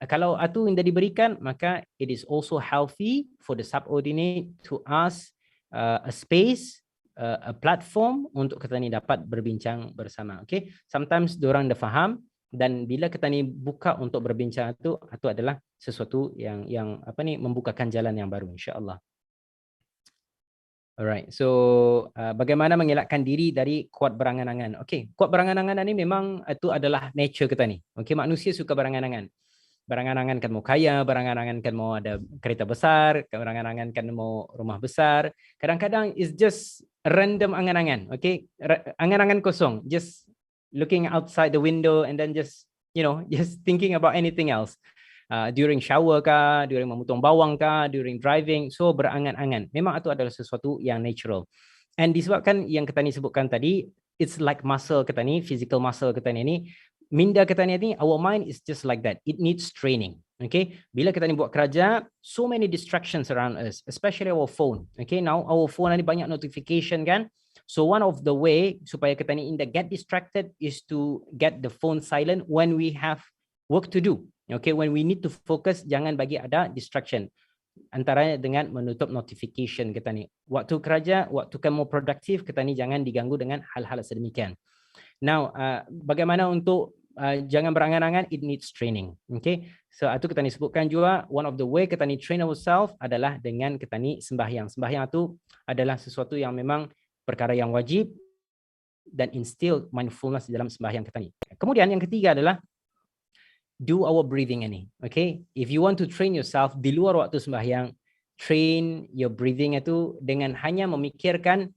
Kalau itu yang diberikan, maka it is also healthy for the subordinate to ask a space, a platform untuk kita ni dapat berbincang bersama. Okay, sometimes diorang dah faham, dan bila kita ni buka untuk berbincang itu adalah sesuatu yang membukakan jalan yang baru, insya-Allah. Alright. So bagaimana mengelakkan diri dari kuat berangan-angan? Okey, kuat berangan-angan ni memang itu adalah nature kita ni. Okey, manusia suka berangan-angan. Berangan-angan kan mau kaya, berangan-angan kan mau ada kereta besar, berangan-angan kan mau rumah besar. Kadang-kadang it's just random angan-angan. Okey, angan-angan kosong, just looking outside the window and then just just thinking about anything else. During shower kah, during memotong bawang kah, during driving, so berangan-angan. Memang itu adalah sesuatu yang natural. And disebabkan yang kita ni sebutkan tadi, it's like muscle kita ni, physical muscle kita ni, minda kita ni, our mind is just like that. It needs training. Okay, bila kita ni buat kerja, so many distractions around us, especially our phone. Okay, now our phone ni banyak notification kan. So one of the way supaya kita ni get distracted is to get the phone silent when we have work to do. Okay, when we need to focus, jangan bagi ada distraction. Antaranya dengan menutup notification kita ni. Waktu kerja, waktu kamu produktif, kita ni jangan diganggu dengan hal-hal sedemikian. Now, bagaimana untuk jangan berangan-angan? It needs training. Okay, so itu kita ni sebutkan juga, one of the way kita ni train ourselves adalah dengan kita ni sembahyang. Sembahyang itu adalah sesuatu yang memang perkara yang wajib dan instill mindfulness dalam sembahyang kita ni. Kemudian yang ketiga adalah do our breathing ini. Okay, if you want to train yourself di luar waktu sembahyang, train your breathing itu dengan hanya memikirkan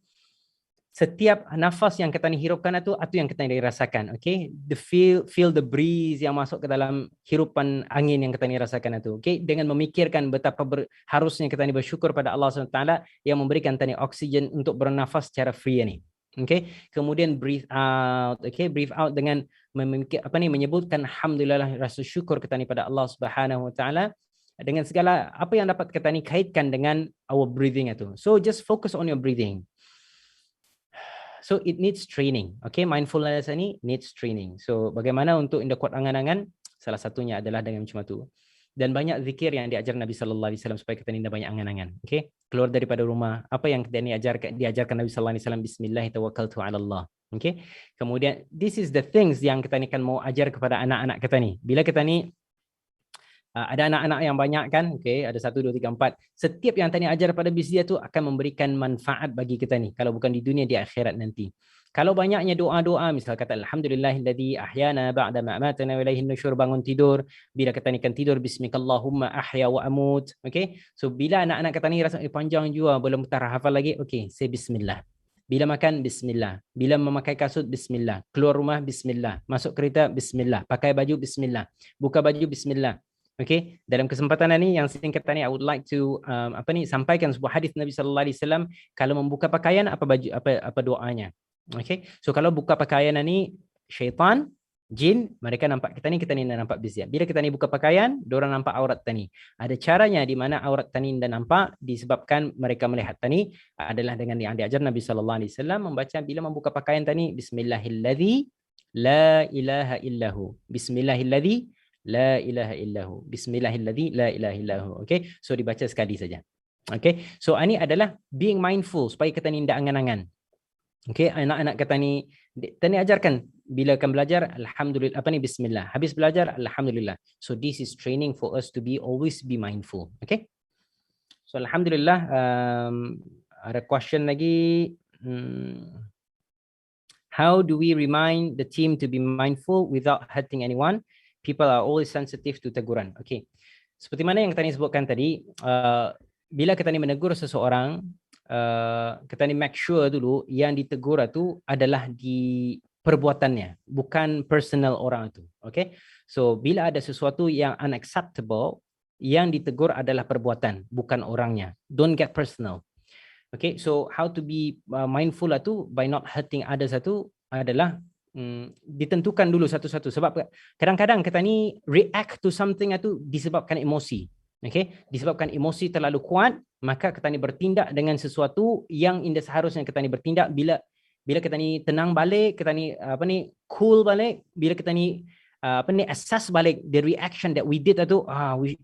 setiap nafas yang kita ni hirupkan itu yang kita ni rasakan. Okay, the feel the breeze yang masuk ke dalam hirupan angin yang kita ni rasakan itu. Okay, dengan memikirkan betapa harusnya kita ni bersyukur pada Allah SWT yang memberikan kita ni oksigen untuk bernafas secara free ini. Okay, kemudian breathe out. Okay, breathe out dengan menyebutkan alhamdulillah, rasa syukur kita ni pada Allah Subhanahu Wa Taala dengan segala apa yang dapat kita ni kaitkan dengan our breathing itu. So just focus on your breathing. So it needs training. Okay, mindfulness ini needs training. So bagaimana untuk indah kuat angan-angan? Salah satunya adalah dengan macam itu. Dan banyak zikir yang diajar Nabi sallallahu alaihi wasallam supaya kita indah banyak angan-angan. Okay? Keluar daripada rumah, apa yang kita ni diajarkan Nabi sallallahu alaihi wasallam, bismillah tawakkaltu ala Allah. Okay? Kemudian this is the things yang kita ni kan mau ajar kepada anak-anak kita ni. Bila kita ni ada anak-anak yang banyak kan, okay, ada 1, 2, 3, 4. Setiap yang tadi ajar pada bis dia tu akan memberikan manfaat bagi kita ni. Kalau bukan di dunia, di akhirat nanti. Kalau banyaknya doa-doa, misal kata alhamdulillahilladzi ahyana ba'da ma amatana wa ilaihin nusyur, bangun tidur, bila kita ni kan tidur bismikallahumma ahya wa amut. Okay, so bila anak-anak kata ni rasa panjang juga belum terhafal lagi, okay, say bismillah. Bila makan, bismillah. Bila memakai kasut, bismillah. Keluar rumah, bismillah. Masuk kereta, bismillah. Pakai baju, bismillah. Buka baju, bismillah. Okay, dalam kesempatan ini yang singkat ni, I would like to sampaikan sebuah hadis Nabi sallallahu alaihi wasallam, kalau membuka pakaian apa baju apa doanya. Okay, so kalau buka pakaian ni, syaitan, jin, mereka nampak kita ni nampak bizia. Bila kita ni buka pakaian, diorang nampak aurat tani. Ada caranya di mana aurat tani dan nampak disebabkan mereka melihat tani adalah dengan yang diajar Nabi sallallahu alaihi wasallam, membaca bila membuka pakaian tani, bismillahilladzi la ilaha illahu. Bismillahilladzi la ilaha illahu. Bismillahilladzi la ilaha illahu. Okay, so dibaca sekali saja. Okay, so ini adalah being mindful supaya kita ni tidak angan-angan. Okay, anak-anak kita ni ajarkan bila akan belajar alhamdulillah, bismillah. Habis belajar alhamdulillah. So this is training for us to always be mindful. Okay, so alhamdulillah. Ada question lagi. How do we remind the team to be mindful without hurting anyone? People are always sensitive to teguran. Okay, seperti mana yang kita ni sebutkan tadi, bila kita ni menegur seseorang, kita ni make sure dulu yang ditegur itu adalah di perbuatannya, bukan personal orang itu. Okay, so bila ada sesuatu yang unacceptable, yang ditegur adalah perbuatan, bukan orangnya. Don't get personal. Okay, so how to be mindful itu by not hurting others itu adalah ditentukan dulu satu-satu. Sebab kadang-kadang kita ni react to something itu disebabkan emosi. Okay, disebabkan emosi terlalu kuat, maka kita ni bertindak dengan sesuatu yang indah seharusnya kita ni bertindak. Bila kita ni tenang balik, kita ni cool balik, bila kita ni assess balik the reaction that we did itu,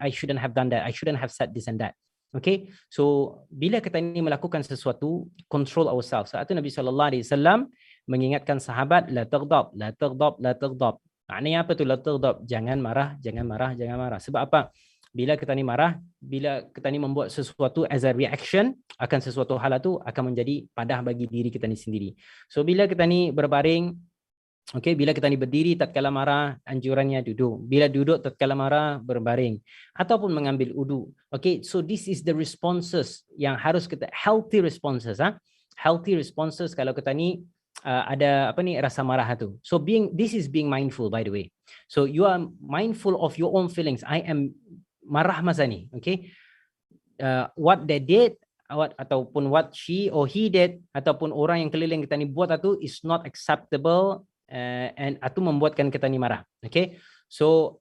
I shouldn't have done that, I shouldn't have said this and that. Okay, so bila kita ni melakukan sesuatu, control ourselves. Saat itu Nabi sallallahu alaihi wasallam mengingatkan sahabat, la taghdab, la taghdab, la taghdab. Maknanya apa tu la taghdab? Jangan marah, jangan marah, jangan marah. Sebab apa? Bila kita ni marah, bila kita ni membuat sesuatu as a reaction akan sesuatu hal itu akan menjadi padah bagi diri kita ni sendiri. So bila kita ni berbaring, okey, bila kita ni berdiri tatkala marah, anjurannya duduk. Bila duduk tatkala marah, berbaring ataupun mengambil wudu. Okey, so this is the responses yang harus kita, healthy responses, healthy responses kalau kita ni ada rasa marah tu. So this is being mindful, by the way. So you are mindful of your own feelings. I am marah masa ni, okay? What they did, ataupun what she or he did, ataupun orang yang keliling kita ni buat itu is not acceptable, and itu membuatkan kita ni marah, okay? So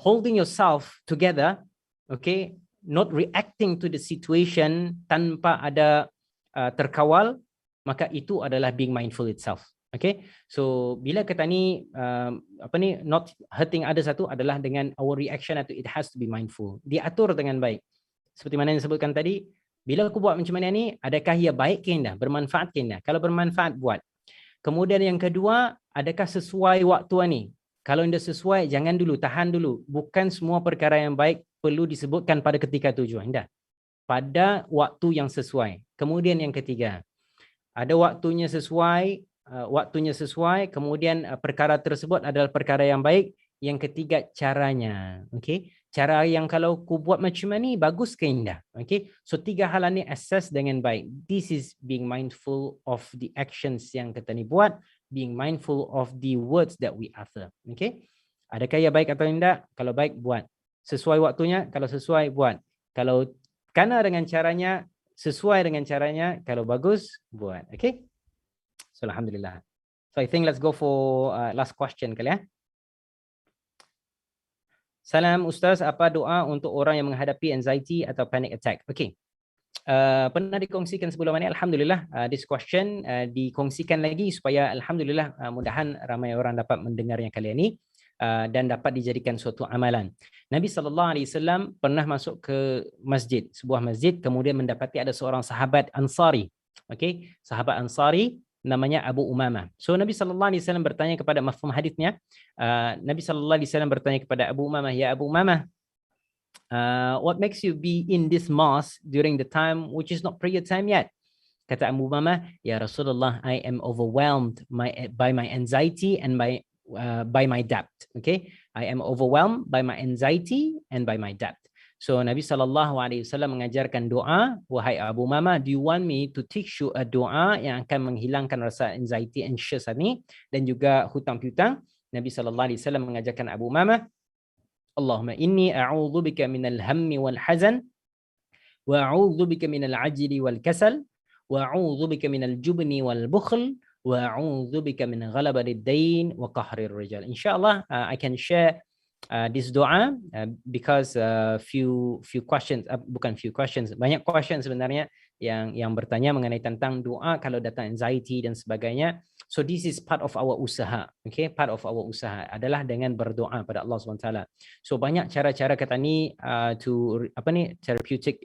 holding yourself together, okay, not reacting to the situation tanpa ada terkawal, maka itu adalah being mindful itself. Okay, so bila kita ni not hurting others itu adalah dengan our reaction itu, it has to be mindful, diatur dengan baik. Seperti mana yang disebutkan tadi, bila aku buat macam mana ni, adakah ia baik ke tidak, bermanfaat ke tidak? Kalau bermanfaat, buat. Kemudian yang kedua, adakah sesuai waktu ni? Kalau tidak sesuai, jangan dulu, tahan dulu. Bukan semua perkara yang baik perlu disebutkan pada ketika tujuan, tidak. Pada waktu yang sesuai. Kemudian yang ketiga, ada waktunya sesuai, kemudian perkara tersebut adalah perkara yang baik. Yang ketiga, caranya. Okay? Cara yang kalau ku buat macam ni, bagus ke indah. Okay? So 3 hal ni assess dengan baik. This is being mindful of the actions yang kita ni buat, being mindful of the words that we utter. Okay? Adakah ia baik atau tidak? Kalau baik, buat. Sesuai waktunya, kalau sesuai, buat. Kalau kena dengan caranya, sesuai dengan caranya, kalau bagus, buat. Okay? So alhamdulillah. So I think let's go for last question kali ya. Salam Ustaz, apa doa untuk orang yang menghadapi anxiety atau panic attack? Okay. Pernah dikongsikan sebelum ini, alhamdulillah this question dikongsikan lagi supaya alhamdulillah mudahan ramai orang dapat mendengarnya kali ini dan dapat dijadikan suatu amalan. Nabi SAW pernah masuk ke masjid, sebuah masjid, kemudian mendapati ada seorang sahabat Ansari. Okay, sahabat Ansari namanya Abu Umamah. So Nabi SAW bertanya kepada mafhum hadisnya, Nabi SAW bertanya kepada Abu Umamah, ya Abu Umamah, what makes you be in this mosque during the time which is not prayer time yet? Kata Abu Umamah, ya Rasulullah, I am overwhelmed by my anxiety and by my debt. Okay, I am overwhelmed by my anxiety and by my debt. So Nabi SAW mengajarkan doa, wahai Abu Umamah, do you want me to teach you a doa yang akan menghilangkan rasa anxiety, anxious ni dan juga hutang piutang? Nabi SAW mengajarkan Abu Umamah, Allahumma inni a'udzubika minal hammi wal hazan wa a'udzubika minal ajli wal kasal wa a'udzubika minal jubni wal bukhl wa a'udzubika min ghalabati ad-dain wa qahri ar-rijal. Insyaallah I can share this doa because few questions, bukan few questions, banyak questions sebenarnya yang bertanya mengenai tentang doa kalau datang anxiety dan sebagainya. So this is part of our usaha. Okay, part of our usaha adalah dengan berdoa pada Allah SWT. So banyak cara-cara kita ni therapeutic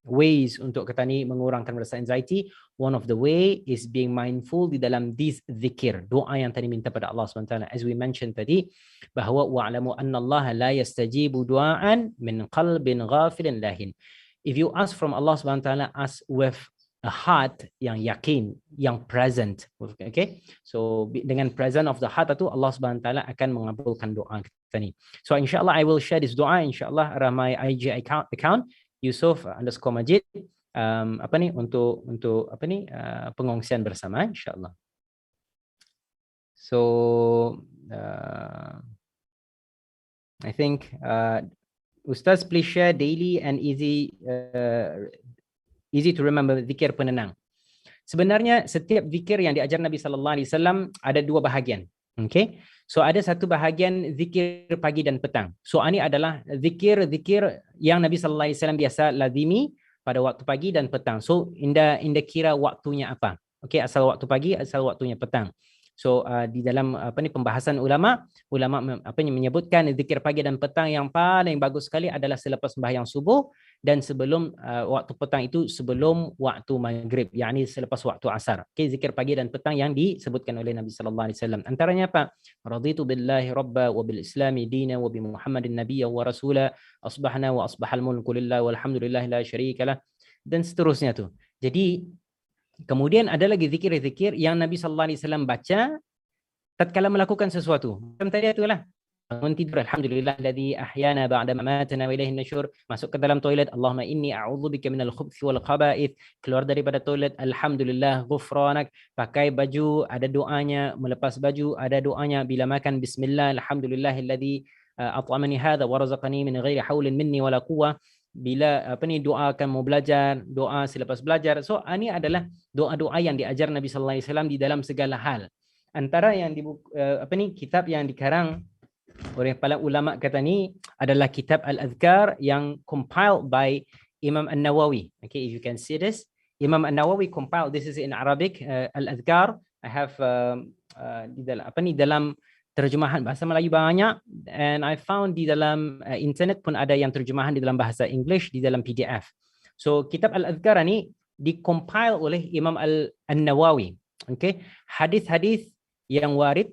ways untuk kita ni mengurangkan rasa anxiety. One of the way is being mindful di dalam this zikir, doa yang tadi minta pada Allah SWT. As we mentioned tadi, bahawa wa'lamu anna Allah la yastajibu du'aan min qalbin ghafilin lahin. If you ask from Allah SWT, ask with a heart yang yakin, yang present. Okay, so dengan present of the heart itu Allah SWT akan mengabulkan doa kita ni. So insyaAllah I will share this doa, insyaAllah ramai IG account Yusuf_Majid untuk pengongsian bersama, insyaallah. So I think Ustaz, please share daily and easy to remember zikir penenang. Sebenarnya setiap zikir yang diajar Nabi SAW ada 2 bahagian. Okay, so ada satu bahagian zikir pagi dan petang. So ini adalah zikir yang Nabi SAW biasa lazimi pada waktu pagi dan petang. So inda kira waktunya apa. Okay, asal waktu pagi, asal waktunya petang. So di dalam pembahasan ulama menyebutkan zikir pagi dan petang yang paling bagus sekali adalah selepas sembahyang subuh dan sebelum waktu petang itu sebelum waktu maghrib, yakni selepas waktu asar. Okay, zikir pagi dan petang yang disebutkan oleh Nabi sallallahu alaihi wasallam. Antaranya apa? Raditu billahi rabba wa bil islami dina wa bi Muhammadin nabiyya wa rasula asbahna wa asbahal mulku lillah walhamdulillah la syarikalah, dan seterusnya tuh. Jadi kemudian ada lagi zikir-zikir yang Nabi sallallahu alaihi wasallam baca tatkala melakukan sesuatu. Macam tadi itulah bangun tidur, alhamdulillah alladzi ahyana ba'da mamatana wa ilaihin nusyur. Masuk ke dalam toilet, Allahumma inni a'udzubika minal khubuthi wal khaba'ith. Keluar daripada toilet, alhamdulillah ghufranak. Pakai baju, ada doanya. Melepas baju, ada doanya. Bila makan, bismillah, alhamdulillahilladzi at'amani hadza wa razaqani min ghairi haulin minni wala quwwah. Bila doa akan mau belajar, doa selepas belajar. So ini adalah doa-doa yang diajar Nabi sallallahu alaihi wasallam di dalam segala hal. Antara yang kitab yang dikarang oleh para ulama kata ni adalah kitab Al-Adhkar yang compiled by Imam An-Nawawi. Okay, if you can see this, Imam An-Nawawi compiled, this is in Arabic, Al-Adhkar. I have di dalam terjemahan bahasa Melayu banyak, and I found di dalam internet pun ada yang terjemahan di dalam bahasa English di dalam PDF. So kitab Al-Adhkar ni di-compile oleh Imam An-Nawawi. Okay, hadis-hadis yang warid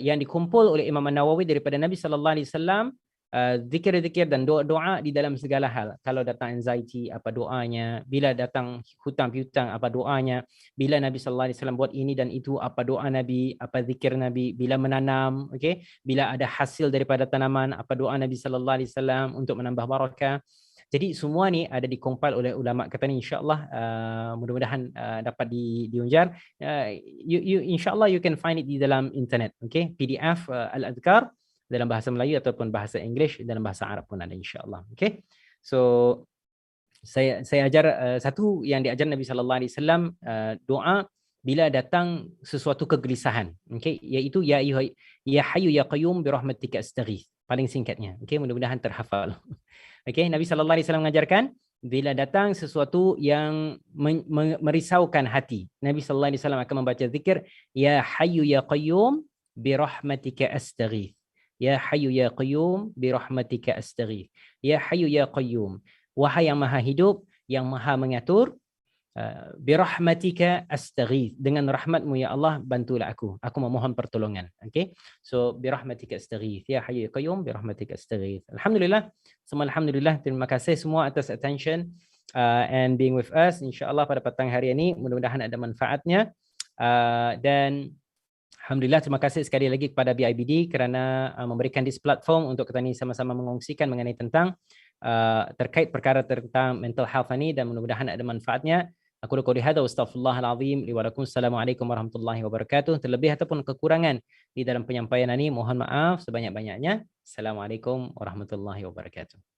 yang dikumpul oleh Imam An-Nawawi daripada Nabi sallallahu alaihi wasallam, zikir-zikir dan doa-doa di dalam segala hal. Kalau datang anxiety, apa doanya? Bila datang hutang piutang, apa doanya? Bila Nabi sallallahu alaihi wasallam buat ini dan itu, apa doa Nabi, apa zikir Nabi? Bila menanam, okey? Bila ada hasil daripada tanaman, apa doa Nabi sallallahu alaihi wasallam untuk menambah barakah? Jadi semua ni ada dikompil oleh ulama kata ni, insya-Allah mudah-mudahan dapat diunjar. Insya-Allah you can find it di dalam internet, okay? PDF Al-Adhkar dalam bahasa Melayu ataupun bahasa English, dalam bahasa Arab pun ada, insya-Allah. Okay? So saya ajar satu yang diajar Nabi sallallahu alaihi wasallam, doa bila datang sesuatu kegelisahan, okay? Iaitu ya hayyu ya qayyum bi rahmatika astaghits. Paling singkatnya, okay? Mudah-mudahan terhafal. Okay, Nabi sallallahu alaihi wasallam mengajarkan bila datang sesuatu yang merisaukan hati, Nabi sallallahu alaihi wasallam akan membaca zikir ya hayyu ya qayyum bi rahmatika astaghits. Ya hayyu ya qayyum bi rahmatika astaghits. Ya hayyu ya qayyum, wahai yang maha hidup, yang maha mengatur, bi rahmatika astaghits, dengan rahmatmu ya Allah bantulah aku memohon pertolongan. Okay, so bi rahmatika astaghits, ya hayyu ya qayyum bi rahmatika astaghits. Alhamdulillah, semua alhamdulillah, terima kasih semua atas attention and being with us. Insyaallah pada petang hari ini mudah-mudahan ada manfaatnya, dan alhamdulillah terima kasih sekali lagi kepada BIBD kerana memberikan this platform untuk kita ni sama-sama mengongsikan mengenai tentang terkait perkara tentang mental health ini, dan mudah-mudahan ada manfaatnya. Aku qouli hadza wa astaghfirullahal azim li wa lakum. Assalamualaikum warahmatullahi wabarakatuh. Terlebih ataupun kekurangan di dalam penyampaian ini mohon maaf sebanyak-banyaknya. Assalamualaikum warahmatullahi wabarakatuh.